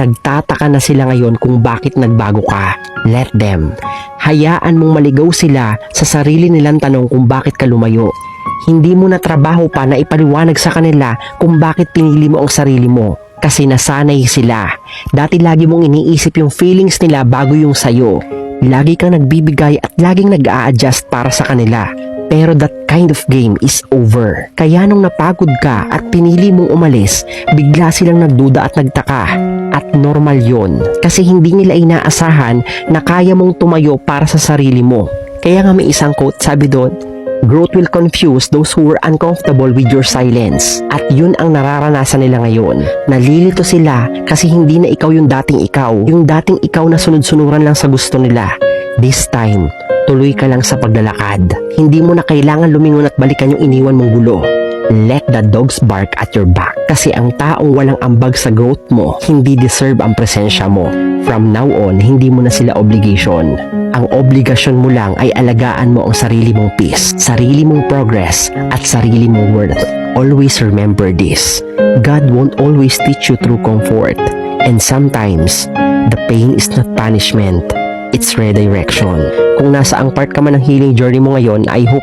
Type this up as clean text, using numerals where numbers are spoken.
Nagtataka na sila ngayon kung bakit nagbago ka. Let them. Hayaan mong maligaw sila sa sarili nilang tanong kung bakit ka lumayo. Hindi mo na trabaho pa na ipaliwanag sa kanila kung bakit pinili mo ang sarili mo. Kasi nasanay sila. Dati lagi mong iniisip yung feelings nila bago yung sayo. Lagi kang nagbibigay at laging nag-a-adjust para sa kanila. Pero that kind of game is over. Kaya nung napagod ka at pinili mong umalis, bigla silang nagduda at nagtaka. At normal yon, kasi hindi nila inaasahan na kaya mong tumayo para sa sarili mo. Kaya nga may isang quote, sabi doon, growth will confuse those who were uncomfortable with your silence. At yun ang nararanasan nila ngayon. Nalilito sila kasi hindi na ikaw yung dating ikaw. Yung dating ikaw na sunod-sunuran lang sa gusto nila. This time, tuloy ka lang sa paglalakad. Hindi mo na kailangan lumingon at balikan yung iniwan mong gulo. Let the dogs bark at your back. Kasi ang taong walang ambag sa growth mo, hindi deserve ang presensya mo. From now on, hindi mo na sila obligation. Ang obligasyon mo lang ay alagaan mo ang sarili mong peace, sarili mong progress, at sarili mong worth. Always remember this. God won't always teach you through comfort. And sometimes, the pain is not punishment. It's redirection. Kung nasa ang part ka man ng healing journey mo ngayon, I hope